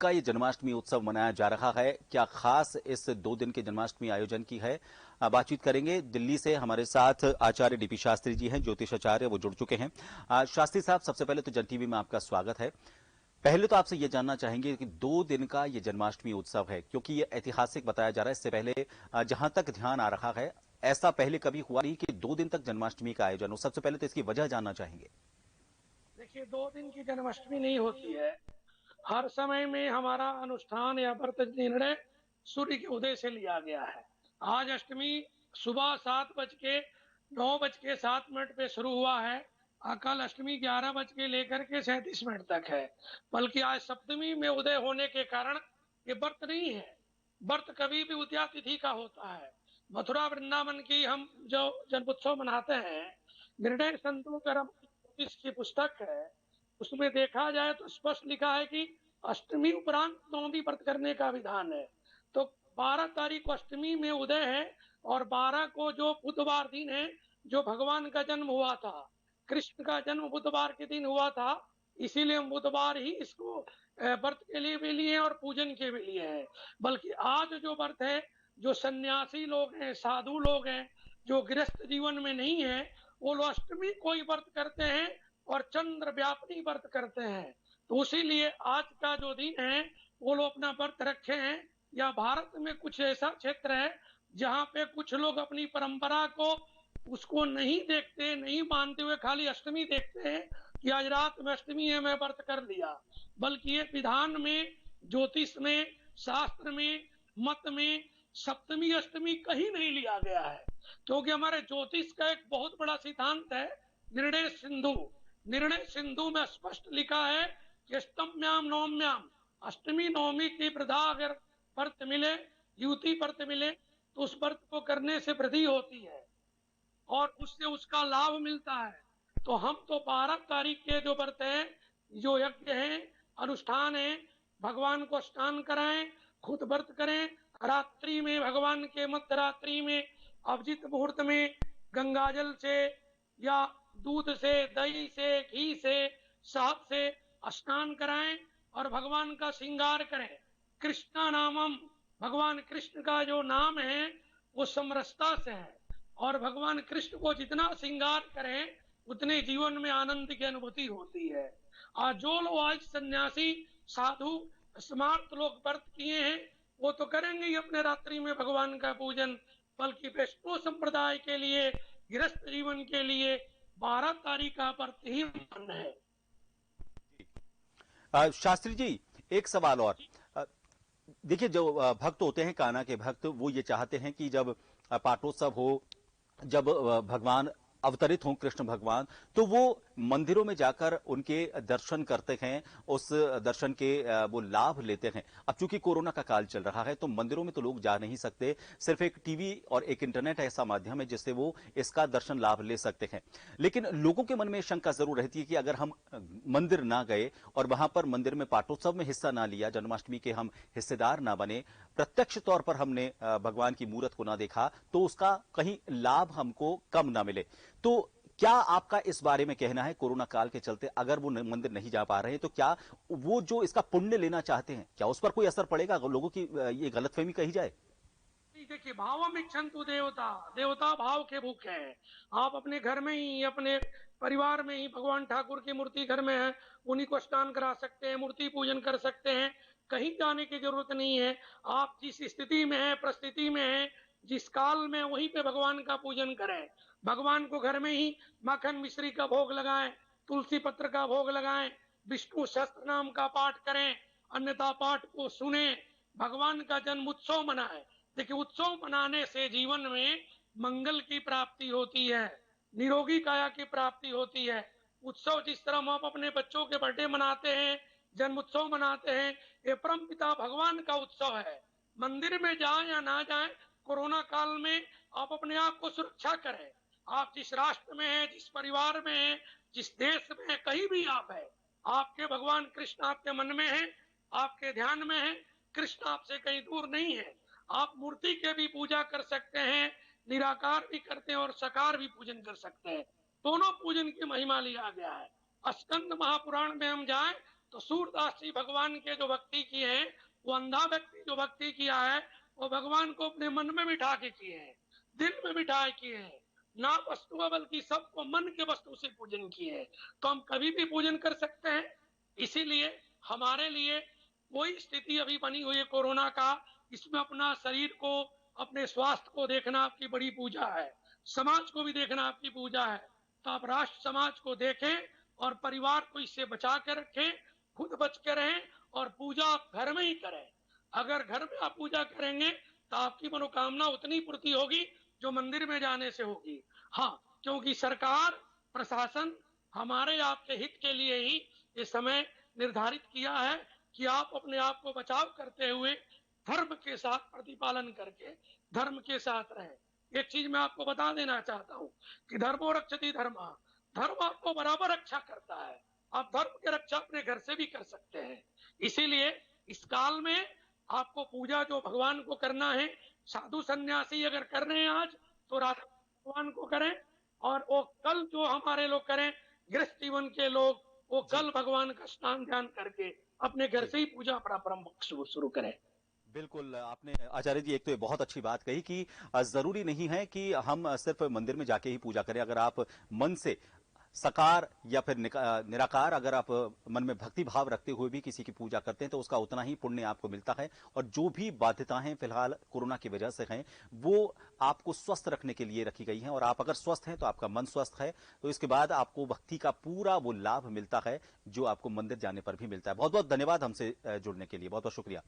का ये जन्माष्टमी उत्सव मनाया जा रहा है, क्या खास इस 2 दिन के जन्माष्टमी आयोजन की है? बातचीत करेंगे। दिल्ली से हमारे साथ आचार्य डीपी शास्त्री जी हैं, ज्योतिष आचार्य, वो जुड़ चुके हैं। शास्त्री साहब, सबसे पहले तो जन टीवी में आपका स्वागत है। पहले तो आपसे ये जानना चाहेंगे कि 2 दिन का ये जन्माष्टमी उत्सव है, क्योंकि ये ऐतिहासिक बताया जा रहा है। इससे पहले जहां तक ध्यान आ रहा है, ऐसा पहले कभी हुआ नहीं कि 2 दिन तक जन्माष्टमी का आयोजन हो। सबसे पहले तो इसकी वजह जानना चाहेंगे। देखिए, 2 दिन की जन्माष्टमी नहीं होती है। हर समय में हमारा अनुष्ठान या व्रत निर्णय सूर्य के उदय से लिया गया है। आज अष्टमी सुबह 7:09:07 पे शुरू हुआ है। कल अष्टमी 11 लेकर के 37 तक है। बल्कि आज सप्तमी में उदय होने के कारण ये व्रत नहीं है। व्रत कभी भी उद्या तिथि का होता है। मथुरा वृंदावन की हम जो जन्मोत्सव मनाते हैं, निर्णय संतों कर्म की पुस्तक है, उसमें देखा जाए तो स्पष्ट लिखा है कि अष्टमी उपरांत नवमी व्रत करने का विधान है। तो 12 तारीख को अष्टमी में उदय है और 12 को जो बुधवार दिन है, जो भगवान का जन्म हुआ था, कृष्ण का जन्म बुधवार के दिन हुआ था, इसीलिए हम बुधवार ही इसको व्रत के लिए भी लिए और पूजन के भी लिए है। बल्कि आज जो व्रत है, जो सन्यासी लोग हैं, साधु लोग हैं, जो गृहस्थ जीवन में नहीं है, वो लोग अष्टमी को ही व्रत करते हैं और चंद्र व्यापनी व्रत करते हैं। तो इसीलिए आज का जो दिन है, वो लोग अपना व्रत रखे हैं। या भारत में कुछ ऐसा क्षेत्र है जहाँ पे कुछ लोग अपनी परंपरा को उसको नहीं देखते, नहीं मानते हुए खाली अष्टमी देखते हैं कि आज रात में अष्टमी है, मैं व्रत कर लिया। बल्कि ये विधान में, ज्योतिष में, शास्त्र में, मत में सप्तमी अष्टमी कहीं नहीं लिया गया है। क्योंकि हमारे ज्योतिष का एक बहुत बड़ा सिद्धांत है, निर्णय सिंधु। निर्णय सिंधु में स्पष्ट लिखा है कि अष्टम्याम नवम्याम, अष्टमी नवमी की वृद्धा अगर व्रत मिले, युति व्रत मिले, तो उस व्रत को करने से वृद्धि होती है और उससे उसका लाभ मिलता है। तो हम तो 12 तारीख के जो व्रत है, जो यज्ञ है, अनुष्ठान है, भगवान को स्नान कराएं, खुद व्रत करें। रात्रि में, भगवान के मध्य रात्रि में, अभिजित मुहूर्त में गंगा जल से या दूध से, दही से, घी से, शहद से स्नान कराएं और भगवान का श्रृंगार करें। कृष्णा नामम, भगवान कृष्ण का जो नाम है वो समरसता से है और भगवान कृष्ण को जितना श्रृंगार करें, उतने जीवन में आनंद की अनुभूति होती है। आज जो लोग आज सन्यासी, साधु, स्मार्त लोग व्रत किए हैं, वो तो करेंगे ही अपने रात्रि में भगवान का पूजन। बल्कि वैष्णव संप्रदाय के लिए, गृहस्थ जीवन के लिए 12 तारीख का व्रत ही मान्य है। शास्त्री जी, एक सवाल और। अ, देखिए, जो भक्त होते हैं, कान्हा के भक्त, वो ये चाहते हैं कि जब पाटोत्सव हो, जब भगवान अवतरित हों, कृष्ण भगवान, तो वो मंदिरों में जाकर उनके दर्शन करते हैं, उस दर्शन के वो लाभ लेते हैं। अब चूंकि कोरोना का काल चल रहा है, तो मंदिरों में तो लोग जा नहीं सकते। सिर्फ एक टीवी और एक इंटरनेट ऐसा माध्यम है जिससे वो इसका दर्शन लाभ ले सकते हैं। लेकिन लोगों के मन में शंका जरूर रहती है कि अगर हम मंदिर ना गए और वहां पर मंदिर में पाटोत्सव में हिस्सा ना लिया, जन्माष्टमी के हम हिस्सेदार ना बने, प्रत्यक्ष तौर पर हमने भगवान की मूरत को ना देखा, तो उसका कहीं लाभ हमको कम ना मिले। तो क्या आपका इस बारे में कहना है, कोरोना काल के चलते अगर वो मंदिर नहीं जा पा रहे हैं, तो क्या वो जो इसका पुण्य लेना चाहते हैं, क्या उस पर कोई असर पड़ेगा? अगर लोगों की ये गलतफहमी कही जाए। देखिए, भावम इच्छन्तु देवता, देवता भाव के भूखे हैं। आप अपने घर में ही, अपने परिवार में ही भगवान ठाकुर की मूर्ति घर में है, उन्हीं को स्नान करा सकते हैं, मूर्ति पूजन कर सकते हैं। कहीं जाने की जरूरत नहीं है। आप जिस स्थिति में है, परिस्थिति में है, जिस काल में, वहीं पे भगवान का पूजन करें। भगवान को घर में ही माखन मिश्री का भोग लगाएं, तुलसी पत्र का भोग लगाएं, विष्णु सहस्त्र नाम का पाठ करें, अन्यथा पाठ को सुने, भगवान का जन्म उत्सव मनाएं। देखिए, उत्सव मनाने से जीवन में मंगल की प्राप्ति होती है, निरोगी काया की प्राप्ति होती है। उत्सव जिस तरह हम अपने बच्चों के बर्थडे मनाते हैं, जन्म उत्सव मनाते हैं, ये परम पिता भगवान का उत्सव है। मंदिर में जाएं या ना जाएं, कोरोना काल में आप अपने आप को सुरक्षा करें। आप जिस राष्ट्र में हैं, जिस परिवार में हैं, जिस देश में हैं, कहीं भी आप हैं, आपके भगवान कृष्ण आपके मन में है, आपके ध्यान में है। कृष्ण आपसे कहीं दूर नहीं है। आप मूर्ति के भी पूजा कर सकते हैं, निराकार भी करते हैं और साकार भी पूजन कर सकते हैं। दोनों पूजन की महिमा लिया गया है। स्कंद महापुराण में हम जाएं तो सूरदास जी भगवान के जो भक्ति किए हैं, वो अंधा व्यक्ति जो भक्ति किया है वो भगवान को अपने मन में बिठा के किए हैं, दिल में बिठा किए हैं, ना वस्तु है बल्कि सबको मन के वस्तु से पूजन किए हैं। तो हम कभी भी पूजन कर सकते हैं। इसीलिए हमारे लिए कोई स्थिति अभी बनी हुई है कोरोना का, इसमें अपना शरीर को, अपने स्वास्थ्य को देखना आपकी बड़ी पूजा है, समाज को भी देखना आपकी पूजा है। तो आप राष्ट्र समाज को देखें और परिवार को इससे बचा के रखें, खुद बच के रहें और पूजा आप घर में ही करें। अगर घर में आप पूजा करेंगे तो आपकी मनोकामना उतनी पूर्ति होगी जो मंदिर में जाने से होगी। हाँ, क्योंकि सरकार, प्रशासन हमारे आपके हित के लिए ही ये समय निर्धारित किया है कि आप अपने आप को बचाव करते हुए धर्म के साथ प्रतिपालन करके धर्म के साथ रहें। एक चीज मैं आपको बता देना चाहता हूं कि धर्मो रक्षति धर्मा, धर्म आपको बराबर रक्षा करता है। आप धर्म की रक्षा अपने घर से भी कर सकते हैं। इसीलिए इस काल में आपको पूजा जो भगवान को करना है, साधु सन्यासी अगर कर रहे हैं आज तो राधा भगवान को करें, और वो कल जो हमारे लोग करें, गृहस्थ जीवन के लोग, वो जी कल भगवान का स्नान ध्यान करके अपने घर जी से ही पूजा प्रारंभ शुरू करें। बिल्कुल आपने आचार्य जी एक तो ये बहुत अच्छी बात कही कि जरूरी नहीं है कि हम सिर्फ मंदिर में जाके ही पूजा करें। अगर आप मन से सकार या फिर निराकार अगर आप मन में भक्ति भाव रखते हुए भी किसी की पूजा करते हैं तो उसका उतना ही पुण्य आपको मिलता है। और जो भी बाध्यताएं फिलहाल कोरोना की वजह से हैं वो आपको स्वस्थ रखने के लिए रखी गई हैं, और आप अगर स्वस्थ हैं तो आपका मन स्वस्थ है, तो इसके बाद आपको भक्ति का पूरा वो लाभ मिलता है जो आपको मंदिर जाने पर भी मिलता है। बहुत बहुत धन्यवाद हमसे जुड़ने के लिए, बहुत बहुत शुक्रिया।